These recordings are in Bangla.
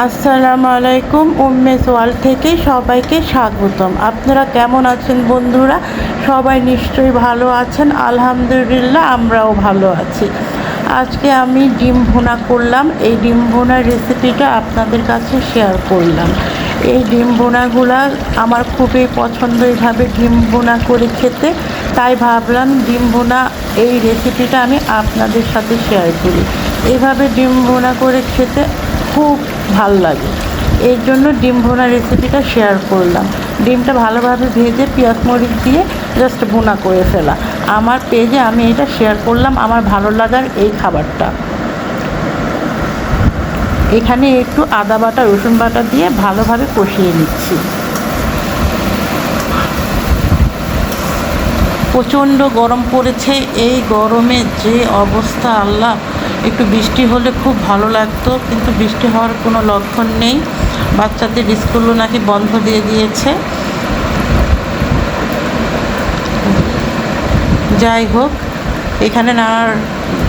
আসসালামু আলাইকুম। উম্মেস ওয়ার্ল্ড থেকে সবাইকে স্বাগতম। আপনারা কেমন আছেন বন্ধুরা? সবাই নিশ্চয়ই ভালো আছেন। আলহামদুলিল্লাহ, আমরাও ভালো আছি। আজকে আমি ডিম ভুনা করলাম। এই ডিম ভুনার রেসিপিটা আপনাদের কাছে শেয়ার করলাম। এই ডিম ভুনাগুলা আমার খুবই পছন্দ, এইভাবে ডিম ভুনা করে খেতে। তাই ভাবলাম ডিম ভুনা এই রেসিপিটা আমি আপনাদের সাথে শেয়ার করি। এইভাবে ডিম ভুনা করে খেতে খুব ভাল লাগে, এর জন্য ডিম ভুনা রেসিপিটা শেয়ার করলাম। ডিমটা ভালোভাবে ভেজে পেঁয়াজ মরিচ দিয়ে জাস্ট ভুনা করে ফেলা। আমার পেজে আমি এটা শেয়ার করলাম, আমার ভালো লাগার এই খাবারটা। এখানে একটু আদা বাটা রসুন বাটা দিয়ে ভালোভাবে কষিয়ে নিচ্ছি। প্রচণ্ড গরম পড়েছে, এই গরমে যে অবস্থা আল্লাহ, একটু বৃষ্টি হলে খুব ভালো লাগতো, কিন্তু বৃষ্টি হওয়ার কোনো লক্ষণ নেই। বাচ্চাদের স্কুলও নাকি বন্ধ দিয়ে দিয়েছে। যাই হোক, এখানে নানার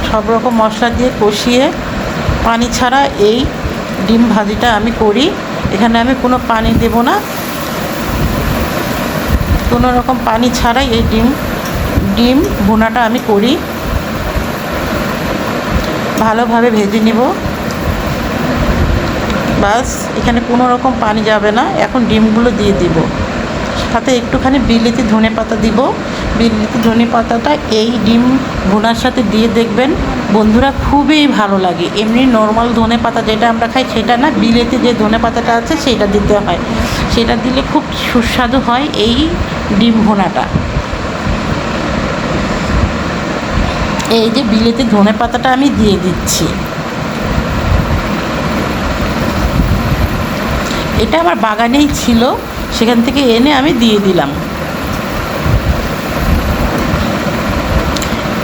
সব রকম মশলা দিয়ে কষিয়ে পানি ছাড়া এই ডিম ভাজিটা আমি করি। এখানে আমি কোনো পানি দেব না, কোনো রকম পানি ছাড়াই এই ডিম ভুনাটা আমি করি। ভালোভাবে ভেজে নিব, বাস। এখানে কোনো রকম পানি যাবে না। এখন ডিমগুলো দিয়ে দিব, সাথে একটুখানি বিলিতি ধনে পাতা দিব। বিলিতি ধনে পাতাটা এই ডিম ভুনার সাথে দিয়ে দেখবেন বন্ধুরা, খুবই ভালো লাগে। এমনি নর্মাল ধনে পাতা যেটা আমরা খাই সেটা না, বিলেতি যে ধনে পাতাটা আছে সেটা দিতে হয়। সেটা দিলে খুব সুস্বাদু হয় এই ডিম ভুনাটা। এই যে বিলেতি ধনে পাতাটা আমি দিয়ে দিচ্ছি। এটা আমার বাগানেই ছিল, সেখান থেকে এনে আমি দিয়ে দিলাম।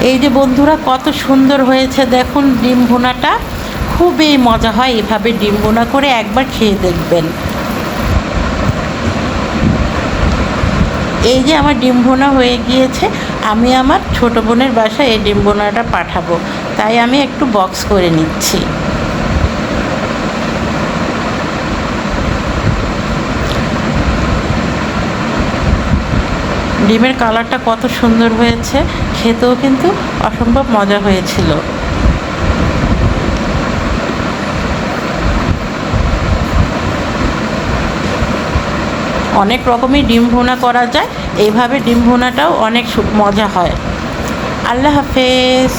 এই যে বন্ধুরা, কত সুন্দর হয়েছে দেখুন ডিম ভুনাটা। খুবই মজা হয় এভাবে ডিম ভুনা করে, একবার খেয়ে দেখবেন। এই যে আমার ডিম ভুনা হয়ে গিয়েছে, আমি আমার ছোটো বোনের বাসায় এই ডিম ভুনাটা পাঠাবো, তাই আমি একটু বক্স করে নিচ্ছি। ডিমের কালারটা কত সুন্দর হয়েছে, খেতেও কিন্তু অসম্ভব মজা হয়েছিল। অনেক রকমই ডিম ভুনা করা যায়, এইভাবে ডিম ভুনাটাও অনেক মজা হয়। আল্লাহ হাফেজ।